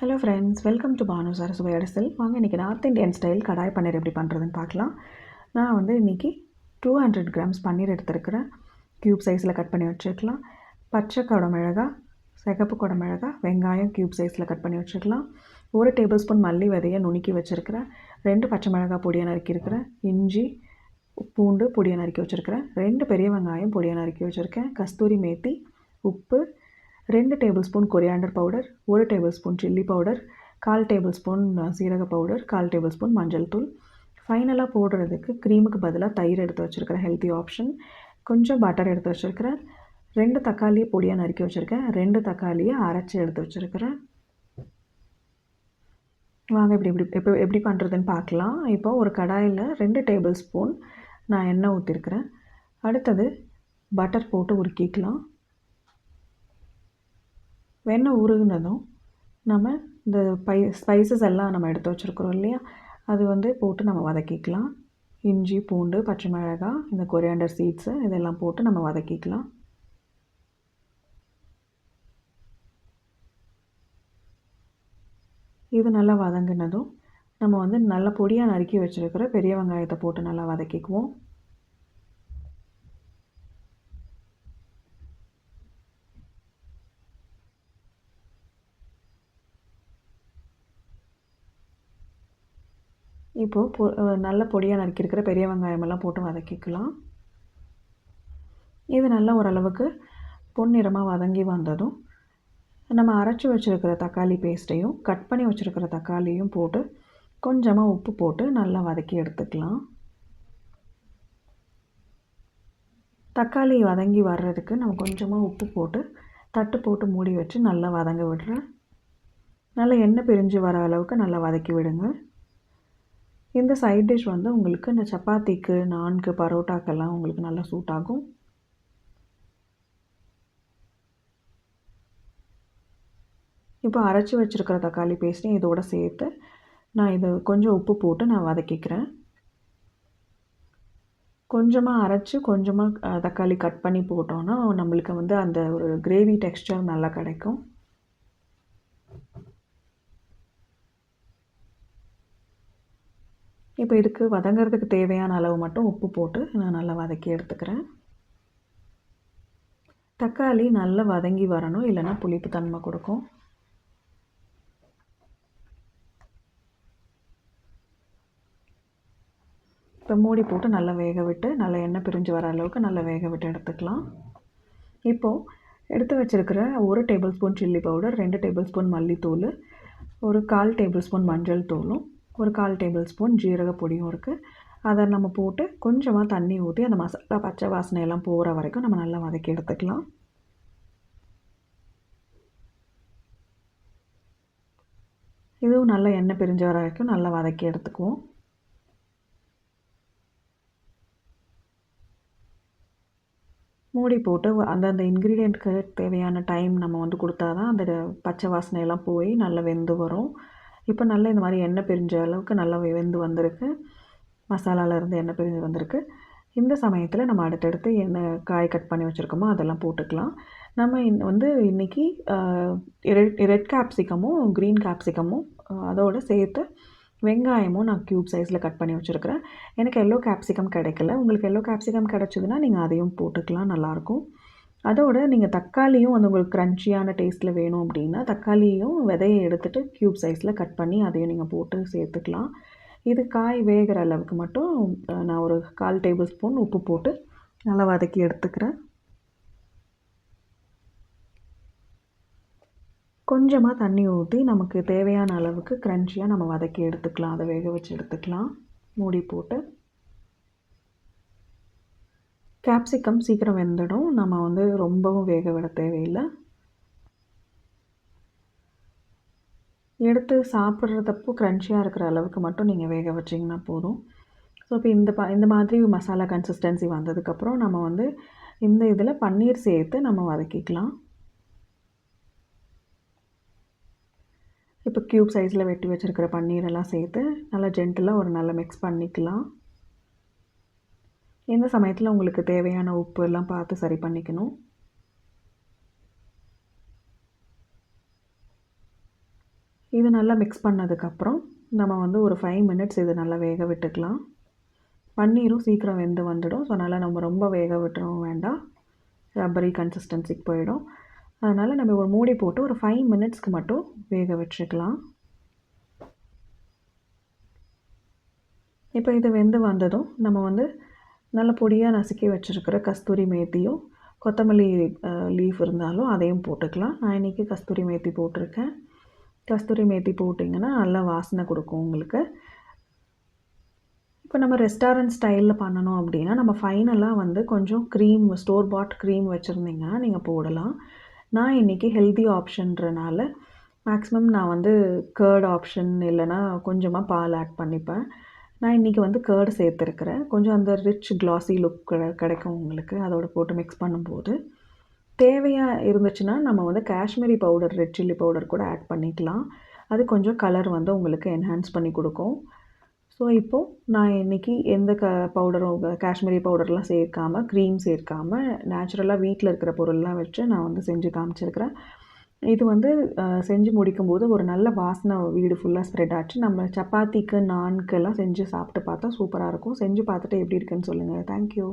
Hello friends, welcome to Bhanu சரசுவை அடிசல். வாங்க இன்றைக்கி North Indian style kadai paneer எப்படி பண்ணுறதுன்னு பார்க்கலாம். நான் வந்து இன்றைக்கி 200 கிராம்ஸ் பன்னீர் எடுத்துருக்கிறேன். க்யூப் சைஸில் கட் பண்ணி வச்சுக்கலாம். பச்சை குடமிளகா, சிகப்பு குடமிளகா, வெங்காயம் க்யூப் சைஸில் கட் பண்ணி வச்சுக்கலாம். 1 டேபிள் ஸ்பூன் மல்லி விதையை நுணுக்கி வச்சுருக்கிறேன். 2 பச்சை மிளகா பொடியை நறுக்கியிருக்கிறேன். இஞ்சி பூண்டு பொடியை நறுக்கி வச்சுருக்கிறேன். 2 பெரிய வெங்காயம் பொடியை நறுக்கி வச்சுருக்கேன். கஸ்தூரி மேத்தி, உப்பு, 2 table spoon coriander powder, 1 table spoon chilli powder, 1/4 table spoon சீரக பவுடர், 1/4 டேபிள் ஸ்பூன் மஞ்சள் தூள். ஃபைனலாக போடுறதுக்கு க்ரீமுக்கு பதிலாக தயிர் எடுத்து வச்சுருக்கிறேன், ஹெல்த்தி ஆப்ஷன். கொஞ்சம் பட்டர் எடுத்து வச்சுருக்கிறேன். 2 தக்காளியை பொடியாக நறுக்கி வச்சுருக்கேன். 2 தக்காளியை அரைச்சி எடுத்து வச்சுருக்கிறேன். வாங்க எப்படி பண்ணுறதுன்னு பார்க்கலாம். இப்போ ஒரு கடாயில் 2 டேபிள் ஸ்பூன் நான் எண்ணெய் ஊற்றிருக்கிறேன். அடுத்தது பட்டர் போட்டு உருக்கிக்கலாம். வெண்ணெய் உருகுனதும் நம்ம இந்த ஸ்பைசஸ் எல்லாம் நம்ம எடுத்து வச்சுருக்குறோம் இல்லையா, அது வந்து போட்டு நம்ம வதக்கிக்கலாம். இஞ்சி பூண்டு பச்சை மிளகாய், இந்த கொரியாண்டர் சீட்ஸு இதெல்லாம் போட்டு நம்ம வதக்கிக்கலாம். இது நல்லா வதங்கினதும் நம்ம வந்து நல்ல பொடியாக நறுக்கி வச்சுருக்கிற பெரிய வெங்காயத்தை போட்டு நல்லா வதக்கிக்குவோம். இப்போது நல்ல பொடியாக நறுக்கியிருக்கிற பெரிய வெங்காயமெல்லாம் போட்டு வதக்கிக்கலாம். இது நல்லா ஓரளவுக்கு பொன்னிறமாக வதங்கி வந்ததும் நம்ம அரைச்சி வச்சுருக்கிற தக்காளி பேஸ்ட்டையும் கட் பண்ணி வச்சுருக்கிற தக்காளியும் போட்டு கொஞ்சமாக உப்பு போட்டு நல்லா வதக்கி எடுத்துக்கலாம். தக்காளி வதங்கி வர்றதுக்கு நம்ம கொஞ்சமாக உப்பு போட்டு தட்டு போட்டு மூடி வச்சு நல்லா வதங்க விடுறேன். நல்லா எண்ணெய் பிரிஞ்சு வர அளவுக்கு நல்லா வதக்கி விடுங்க. இந்த சைட் டிஷ் வந்து உங்களுக்கு இந்த சப்பாத்திக்கு, நான்கு, பரோட்டாக்கெல்லாம் உங்களுக்கு நல்லா சூட் ஆகும். இப்போ அரைச்சி வச்சுருக்கிற தக்காளி பேஸ்ட்டையும் இதோடு சேர்த்து நான் இது கொஞ்சம் உப்பு போட்டு நான் வதக்கிக்கிறேன். கொஞ்சமாக அரைச்சி கொஞ்சமாக தக்காளி கட் பண்ணி போட்டோன்னா நம்மளுக்கு வந்து அந்த ஒரு கிரேவி டெக்ஸ்சர் நல்லா கிடைக்கும். இப்போ இதுக்கு வதங்கிறதுக்கு தேவையான அளவு மட்டும் உப்பு போட்டு நான் நல்லா வதக்கி எடுத்துக்கிறேன். தக்காளி நல்லா வதங்கி வரணும், இல்லைன்னா புளிப்பு தன்மை கொடுக்கும். இப்போ மூடி போட்டு நல்லா வேக விட்டு நல்லா எண்ணெய் பிரிஞ்சு வர அளவுக்கு நல்லா வேக விட்டு எடுத்துக்கலாம். இப்போது எடுத்து வச்சுருக்கிற 1 table spoon chilli powder, 2 table spoon மல்லித்தூள், ஒரு 1/4 டேபிள் ஸ்பூன் மஞ்சள் தூளும், ஒரு 1/4 டேபிள் ஸ்பூன் ஜீரக பொடியும் இருக்குது. அதை நம்ம போட்டு கொஞ்சமாக தண்ணி ஊற்றி அந்த மசாலா பச்சை வாசனையெல்லாம் போகிற வரைக்கும் நம்ம நல்லா வதக்கி எடுத்துக்கலாம். இதுவும் நல்லா எண்ணெய் பிரிஞ்சு வர வரைக்கும் நல்லா வதக்கி எடுத்துக்குவோம். மூடி போட்டு அந்தந்த இன்க்ரீடியண்ட்க்கு தேவையான டைம் நம்ம வந்து கொடுத்தா தான் அந்த பச்சை வாசனையெல்லாம் போய் நல்லா வெந்து வரும். இப்போ நல்லா இந்த மாதிரி எண்ணெய் பிரிஞ்ச அளவுக்கு நல்லா வெந்து வந்திருக்கு. மசாலாவிலேருந்து எண்ணெய் பிரிஞ்சு வந்திருக்கு. இந்த சமயத்தில் நம்ம அடுத்தடுத்து என்ன காய் கட் பண்ணி வச்சுருக்கோமோ அதெல்லாம் போட்டுக்கலாம். நம்ம வந்து இன்றைக்கி ரெட் கேப்சிகமும் க்ரீன் கேப்சிகமும் அதோடு சேர்த்து வெங்காயமும் நான் க்யூப் சைஸில் கட் பண்ணி வச்சுருக்கிறேன். எனக்கு எல்லோ கேப்சிகம் கிடைக்கல. உங்களுக்கு எல்லோ கேப்சிகம் கிடச்சிதுன்னா நீங்கள் அதையும் போட்டுக்கலாம், நல்லாயிருக்கும். அதோடு நீங்கள் தக்காளியும் வந்து உங்களுக்கு க்ரன்ச்சியான டேஸ்ட்டில் வேணும் அப்படின்னா தக்காளியும் விதையை எடுத்துகிட்டு க்யூப் சைஸில் கட் பண்ணி அதையும் நீங்கள் போட்டு சேர்த்துக்கலாம். இது காய் வேகிற அளவுக்கு மட்டும் நான் ஒரு 1/4 டேபிள் ஸ்பூன் உப்பு போட்டு நல்லா வதக்கி எடுத்துக்கிறேன். கொஞ்சமாக தண்ணி ஊற்றி நமக்கு தேவையான அளவுக்கு க்ரன்ச்சியாக நம்ம வதக்கி எடுத்துக்கலாம். அதை வேக வச்சு எடுத்துக்கலாம் மூடி போட்டு. கேப்சிகம் சீக்கிரம் வெந்துடும், நம்ம வந்து ரொம்பவும் வேக விட தேவையில்லை. எடுத்து சாப்பிட்றதப்போ க்ரன்ச்சியாக இருக்கிற அளவுக்கு மட்டும் நீங்கள் வேக வச்சிங்கன்னா போதும். ஸோ இப்போ இந்த மாதிரி மசாலா கன்சிஸ்டன்சி வந்ததுக்கப்புறம் நம்ம வந்து இந்த இதில் பன்னீர் சேர்த்து நம்ம வதக்கிக்கலாம். இப்போ க்யூப் சைஸில் வெட்டி வச்சுருக்கிற பன்னீரெல்லாம் சேர்த்து நல்லா ஜென்டிலாக ஒரு நல்லா மிக்ஸ் பண்ணிக்கலாம். இந்த சமயத்தில் உங்களுக்கு தேவையான உப்பு எல்லாம் பார்த்து சரி பண்ணிக்கணும். இது நல்லா மிக்ஸ் பண்ணதுக்கப்புறம் நம்ம வந்து ஒரு 5 மினிட்ஸ் இது நல்லா வேக விட்டுக்கலாம். பன்னீரும் சீக்கிரம் வெந்து வந்துடும். ஸோ அதனால் நம்ம ரொம்ப வேக விட்டுறவும் வேண்டாம், ரப்பரி கன்சிஸ்டன்சிக்கு போயிடும். அதனால் நம்ம ஒரு மூடி போட்டு ஒரு 5 மினிட்ஸ்க்கு மட்டும் வேக வச்சுக்கலாம். இப்போ இது வெந்து வந்ததும் நம்ம வந்து நல்ல பொடியாக நசுக்கி வச்சுருக்கிற கஸ்தூரி மேத்தியும் கொத்தமல்லி லீஃப் இருந்தாலும் அதையும் போட்டுக்கலாம். நான் இன்றைக்கி கஸ்தூரி மேத்தி போட்டிருக்கேன். கஸ்தூரி மேத்தி போட்டிங்கன்னா நல்லா வாசனை கொடுக்கும் உங்களுக்கு. இப்போ நம்ம ரெஸ்டாரண்ட் ஸ்டைலில் பண்ணணும் அப்படின்னா நம்ம ஃபைனலாக வந்து கொஞ்சம் க்ரீம், ஸ்டோர் பாட் க்ரீம் வச்சுருந்தீங்கன்னா நீங்கள் போடலாம். நான் இன்றைக்கி ஹெல்தி ஆப்ஷன்றனால மேக்ஸிமம் நான் வந்து கர்ட் ஆப்ஷன் இல்லைனா கொஞ்சமாக பால் ஆட் பண்ணிப்பேன். நான் இன்றைக்கி வந்து கர்டு சேர்த்துருக்கிறேன். கொஞ்சம் அந்த ரிச் க்ளாஸி லுக் கிடைக்கும் உங்களுக்கு அதோட போட்டு மிக்ஸ் பண்ணும்போது. தேவையாக இருந்துச்சுன்னா நம்ம வந்து Kashmiri powder, red chilli powder கூட ஆட் பண்ணிக்கலாம். அது கொஞ்சம் கலர் வந்து உங்களுக்கு என்ஹான்ஸ் பண்ணி கொடுக்கும். ஸோ இப்போது நான் இன்றைக்கி எந்த பவுடரும் காஷ்மீரி பவுடர்லாம் சேர்க்காமல், க்ரீம் சேர்க்காமல் நேச்சுரலாக வீட்டில் இருக்கிற பொருள்லாம் வச்சு நான் வந்து செஞ்சு காமிச்சிருக்கிறேன். இது வந்து செஞ்சு முடிக்கும்போது ஒரு நல்ல வாசனை வீடு ஃபுல்லாக ஸ்ப்ரெட் ஆச்சு. நம்ம சப்பாத்திக்கு, நான்கெல்லாம் செஞ்சு சாப்பிட்டு பார்த்தா சூப்பராக இருக்கும். செஞ்சு பார்த்துட்டு எப்படி இருக்குன்னு சொல்லுங்கள். தேங்க்யூ.